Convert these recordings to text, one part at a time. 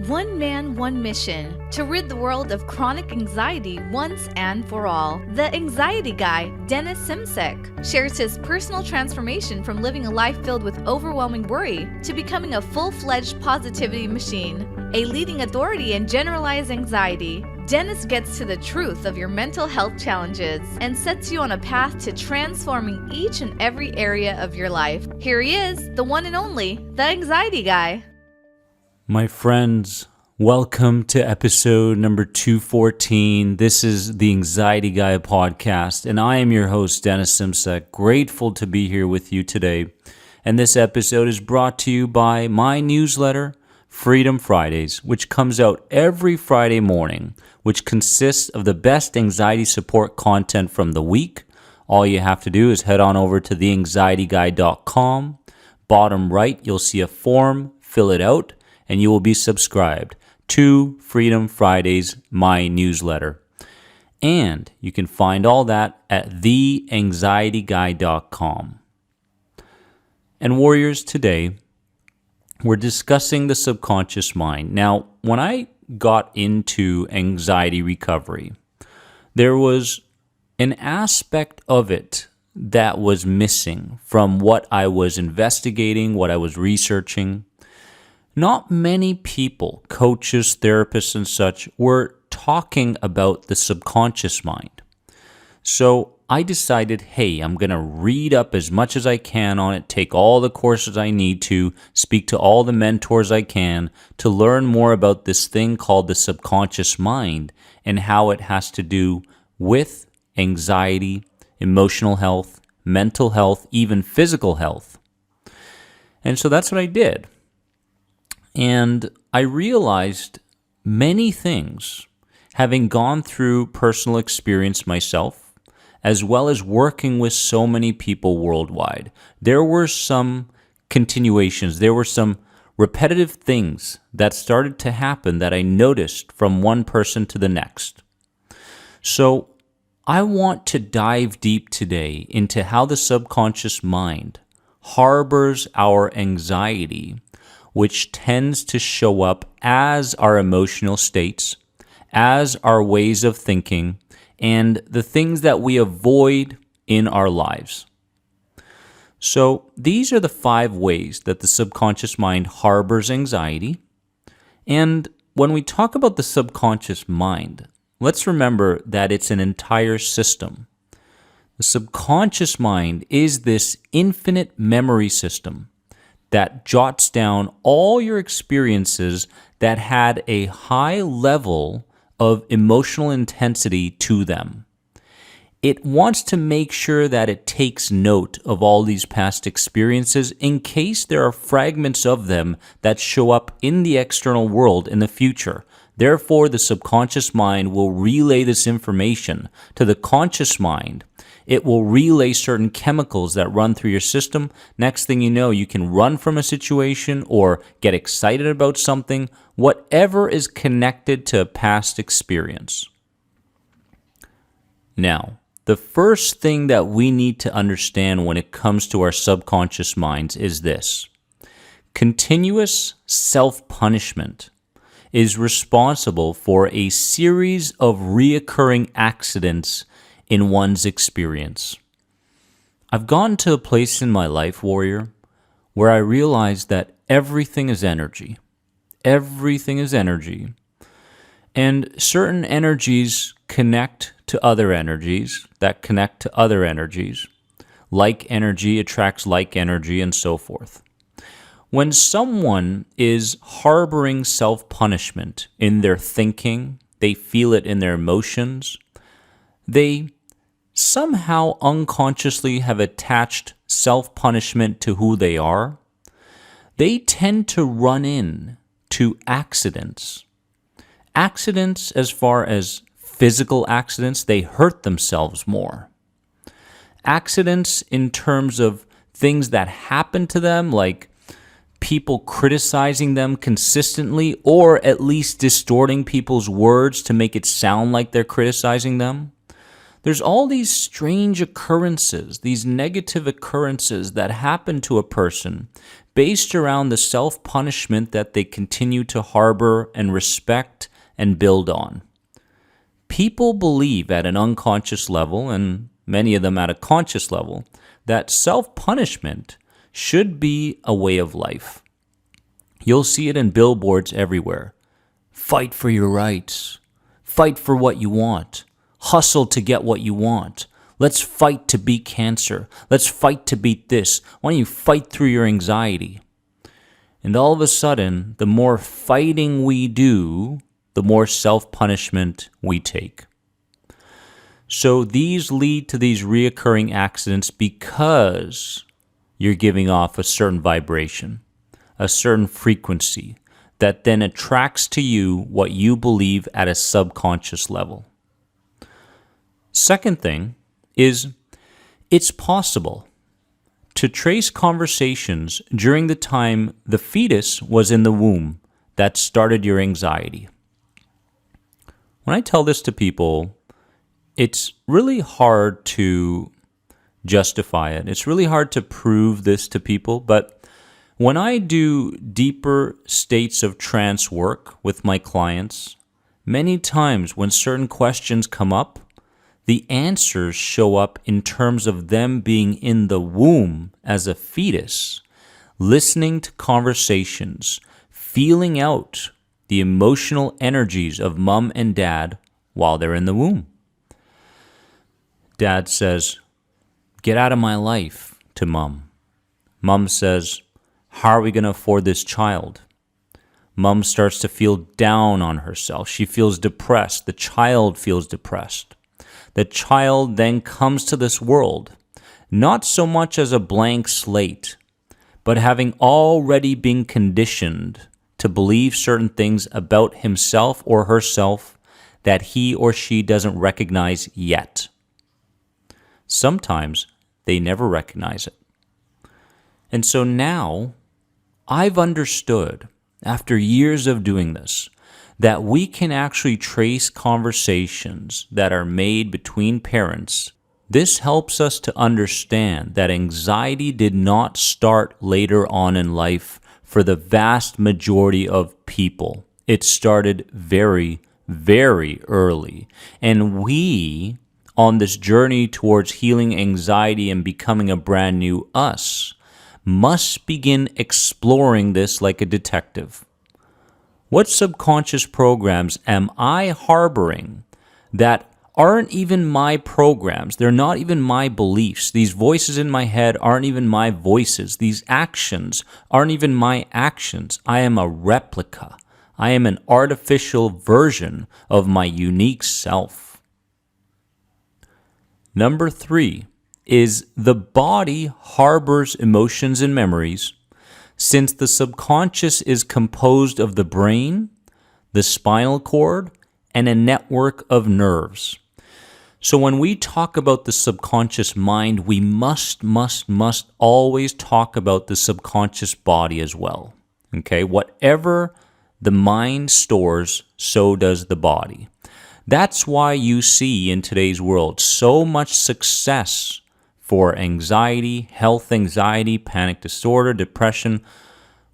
One man, one mission, to rid the world of chronic anxiety once and for all. The Anxiety Guy, Dennis Simsek, shares his personal transformation from living a life filled with overwhelming worry to becoming a full-fledged positivity machine, a leading authority in generalized anxiety. Dennis gets to the truth of your mental health challenges and sets you on a path to transforming each and every area of your life. Here he is, the one and only, the Anxiety Guy. My friends, welcome to episode number 214. This is the Anxiety Guy podcast, and I am your host, Dennis Simsek. Grateful to be here with you today. And this episode is brought to you by my newsletter, Freedom Fridays, which comes out every Friday morning, which consists of the best anxiety support content from the week. All you have to do is head on over to theanxietyguy.com. Bottom right, you'll see a form, fill it out, and you will be subscribed to Freedom Fridays, my newsletter. And you can find all that at theanxietyguy.com. And warriors, today, we're discussing the subconscious mind. Now, when I got into anxiety recovery, there was an aspect of it that was missing from what I was investigating, what I was researching. Not many people, coaches, therapists, and such, were talking about the subconscious mind. So I decided, hey, I'm going to read up as much as I can on it, take all the courses I need to, speak to all the mentors I can to learn more about this thing called the subconscious mind and how it has to do with anxiety, emotional health, mental health, even physical health. And so that's what I did. And I realized many things, having gone through personal experience myself, as well as working with so many people worldwide. There were some continuations, there were some repetitive things that started to happen that I noticed from one person to the next. So I want to dive deep today into how the subconscious mind harbors our anxiety, which tends to show up as our emotional states, as our ways of thinking, and the things that we avoid in our lives. So these are the 5 ways that the subconscious mind harbors anxiety. And when we talk about the subconscious mind, let's remember that it's an entire system. The subconscious mind is this infinite memory system that jots down all your experiences that had a high level of emotional intensity to them. It wants to make sure that it takes note of all these past experiences in case there are fragments of them that show up in the external world in the future. Therefore, the subconscious mind will relay this information to the conscious mind. It will relay certain chemicals that run through your system. Next thing you know, you can run from a situation or get excited about something, whatever is connected to a past experience. Now, the first thing that we need to understand when it comes to our subconscious minds is this. Continuous self-punishment is responsible for a series of reoccurring accidents in one's experience. I've gotten to a place in my life, warrior, where I realized that everything is energy. Everything is energy. And certain energies connect to other energies that connect to other energies. Like energy attracts like energy and so forth. When someone is harboring self-punishment in their thinking, they feel it in their emotions, they somehow unconsciously have attached self-punishment to who they are, they tend to run in to accidents. Accidents, as far as physical accidents, they hurt themselves more. Accidents in terms of things that happen to them, like people criticizing them consistently, or at least distorting people's words to make it sound like they're criticizing them. There's all these strange occurrences, these negative occurrences that happen to a person based around the self-punishment that they continue to harbor and respect and build on. People believe at an unconscious level, and many of them at a conscious level, that self-punishment should be a way of life. You'll see it in billboards everywhere. Fight for your rights. Fight for what you want. Hustle to get what you want. Let's fight to beat cancer. Let's fight to beat this. Why don't you fight through your anxiety? And all of a sudden, the more fighting we do, the more self-punishment we take. So these lead to these reoccurring accidents because you're giving off a certain vibration, a certain frequency that then attracts to you what you believe at a subconscious level. Second thing is, it's possible to trace conversations during the time the fetus was in the womb that started your anxiety. When I tell this to people, it's really hard to justify it. It's really hard to prove this to people, but when I do deeper states of trance work with my clients, many times when certain questions come up, the answers show up in terms of them being in the womb as a fetus, listening to conversations, feeling out the emotional energies of mom and dad while they're in the womb. Dad says, "Get out of my life," to mom. Mom says, "How are we going to afford this child?" Mom starts to feel down on herself. She feels depressed. The child feels depressed. The child then comes to this world, not so much as a blank slate, but having already been conditioned to believe certain things about himself or herself that he or she doesn't recognize yet. Sometimes they never recognize it. And so now I've understood, after years of doing this, that we can actually trace conversations that are made between parents. This helps us to understand that anxiety did not start later on in life for the vast majority of people. It started very, very early. And we, on this journey towards healing anxiety and becoming a brand new us, must begin exploring this like a detective. What subconscious programs am I harboring that aren't even my programs? They're not even my beliefs. These voices in my head aren't even my voices. These actions aren't even my actions. I am a replica. I am an artificial version of my unique self. Number 3 is the body harbors emotions and memories, since the subconscious is composed of the brain, the spinal cord, and a network of nerves. So when we talk about the subconscious mind, we must always talk about the subconscious body as well. Okay? Whatever the mind stores, so does the body. That's why you see in today's world so much success for anxiety, health anxiety, panic disorder, depression,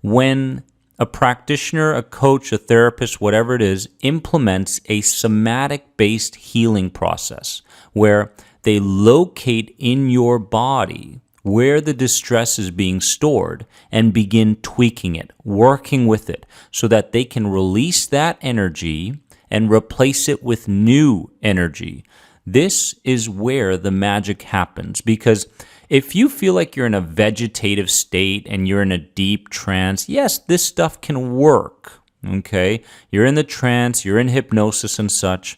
when a practitioner, a coach, a therapist, whatever it is, implements a somatic-based healing process where they locate in your body where the distress is being stored and begin tweaking it, working with it, so that they can release that energy and replace it with new energy. This is where the magic happens, because if you feel like you're in a vegetative state and you're in a deep trance, yes, this stuff can work, okay? You're in the trance, you're in hypnosis and such,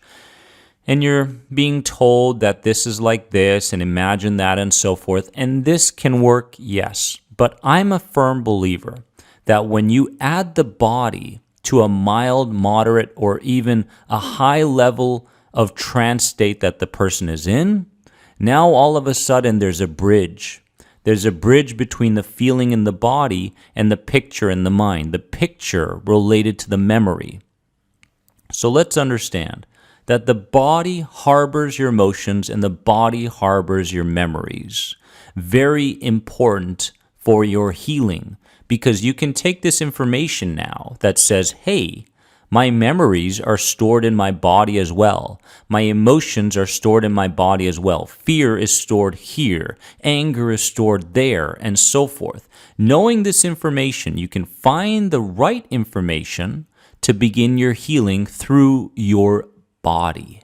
and you're being told that this is like this and imagine that and so forth, and this can work, yes. But I'm a firm believer that when you add the body to a mild, moderate, or even a high level of trance state that the person is in, now all of a sudden there's a bridge. There's a bridge between the feeling in the body and the picture in the mind, the picture related to the memory. So let's understand that the body harbors your emotions and the body harbors your memories. Very important for your healing, because you can take this information now that says, hey, my memories are stored in my body as well. My emotions are stored in my body as well. Fear is stored here. Anger is stored there, and so forth. Knowing this information, you can find the right information to begin your healing through your body.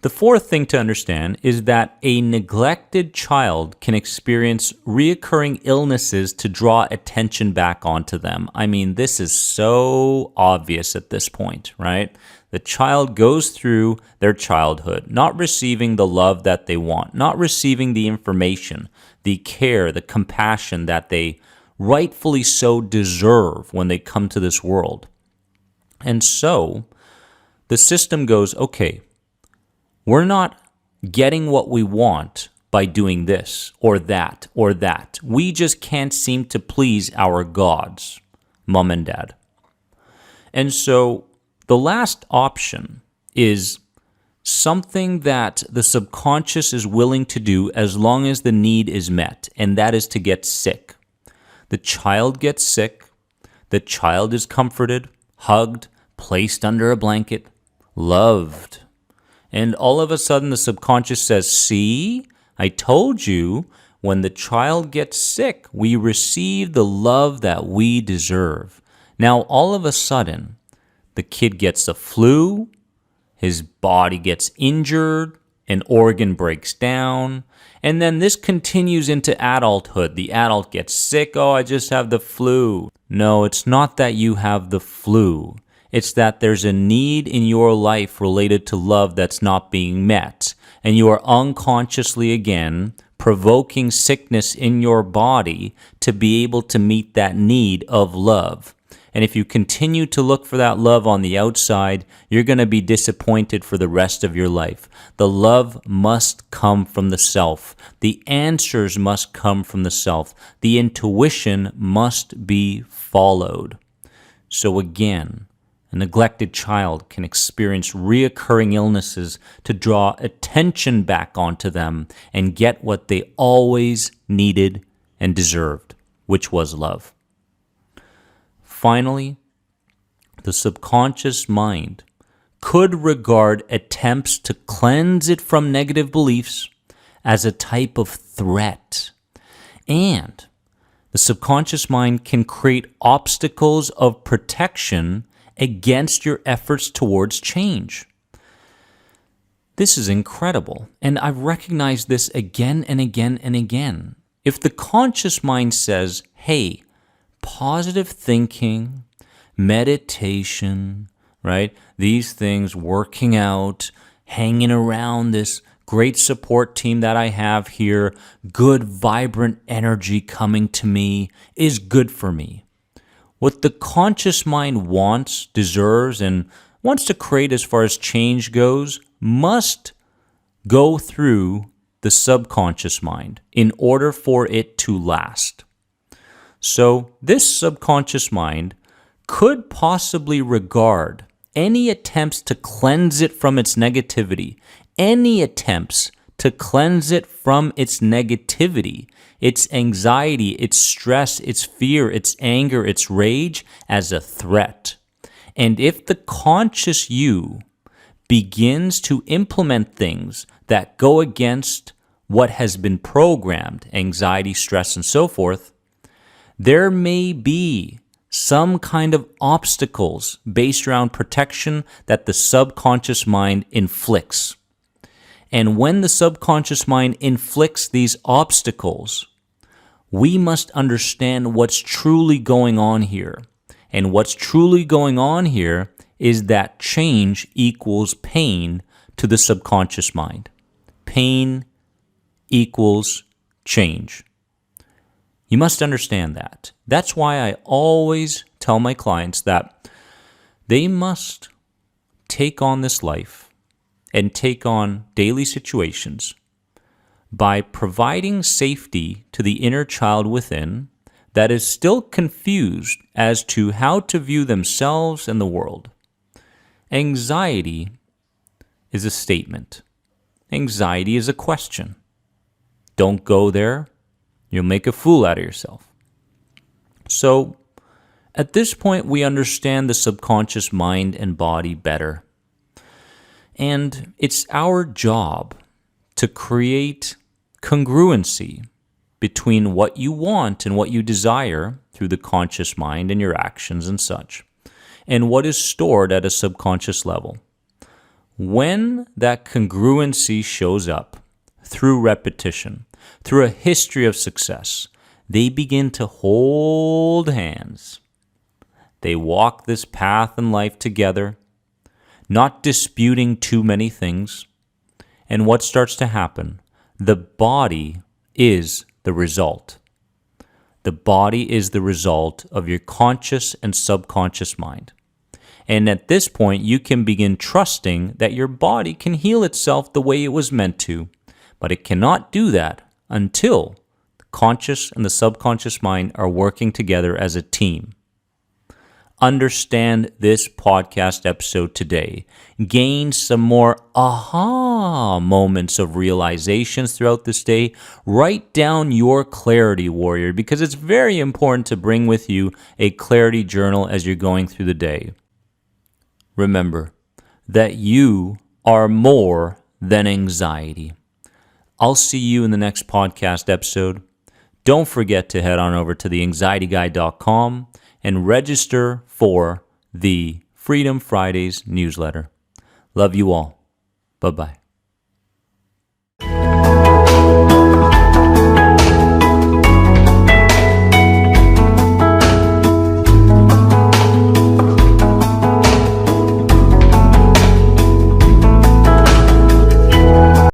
The fourth thing to understand is that a neglected child can experience reoccurring illnesses to draw attention back onto them. I mean, this is so obvious at this point, right? The child goes through their childhood, not receiving the love that they want, not receiving the information, the care, the compassion that they rightfully so deserve when they come to this world. And so the system goes, okay, we're not getting what we want by doing this or that or that. We just can't seem to please our gods, mom and dad. And so the last option is something that the subconscious is willing to do as long as the need is met, and that is to get sick. The child gets sick, the child is comforted, hugged, placed under a blanket, loved. And all of a sudden the subconscious says, see, I told you, when the child gets sick, we receive the love that we deserve. Now, all of a sudden, the kid gets the flu, his body gets injured, an organ breaks down, and then this continues into adulthood. The adult gets sick, oh, I just have the flu. No, it's not that you have the flu. It's that there's a need in your life related to love that's not being met, and you are unconsciously again provoking sickness in your body to be able to meet that need of love. And if you continue to look for that love on the outside, you're going to be disappointed for the rest of your life. The love must come from the self. The answers must come from the self. The intuition must be followed. So again, a neglected child can experience reoccurring illnesses to draw attention back onto them and get what they always needed and deserved, which was love. Finally, the subconscious mind could regard attempts to cleanse it from negative beliefs as a type of threat. And the subconscious mind can create obstacles of protection against your efforts towards change. This is incredible, and I've recognized this again and again and again. If the conscious mind says, hey, positive thinking, meditation, right? These things, working out, hanging around this great support team that I have here, good, vibrant energy coming to me is good for me. What the conscious mind wants, deserves, and wants to create as far as change goes must go through the subconscious mind in order for it to last. So this subconscious mind could possibly regard any attempts to cleanse it from its negativity, its anxiety, its stress, its fear, its anger, its rage as a threat. And if the conscious you begins to implement things that go against what has been programmed, anxiety, stress, and so forth, there may be some kind of obstacles based around protection that the subconscious mind inflicts. And when the subconscious mind inflicts these obstacles, we must understand what's truly going on here. And what's truly going on here is that change equals pain to the subconscious mind. Pain equals change. You must understand that. That's why I always tell my clients that they must take on this life and take on daily situations by providing safety to the inner child within that is still confused as to how to view themselves and the world. Anxiety is a statement. Anxiety is a question. Don't go there. You'll make a fool out of yourself. So at this point, we understand the subconscious mind and body better. And it's our job to create congruency between what you want and what you desire through the conscious mind and your actions and such, and what is stored at a subconscious level. When that congruency shows up through repetition, through a history of success, they begin to hold hands. They walk this path in life together, not disputing too many things. And what starts to happen? The body is the result. The body is the result of your conscious and subconscious mind. And at this point, you can begin trusting that your body can heal itself the way it was meant to, but it cannot do that until the conscious and the subconscious mind are working together as a team. Understand this podcast episode today. Gain some more aha moments of realizations throughout this day. Write down your clarity, warrior, because it's very important to bring with you a clarity journal as you're going through the day. Remember that you are more than anxiety. I'll see you in the next podcast episode. Don't forget to head on over to theanxietyguy.com and register for the Freedom Fridays newsletter. Love you all. Bye-bye.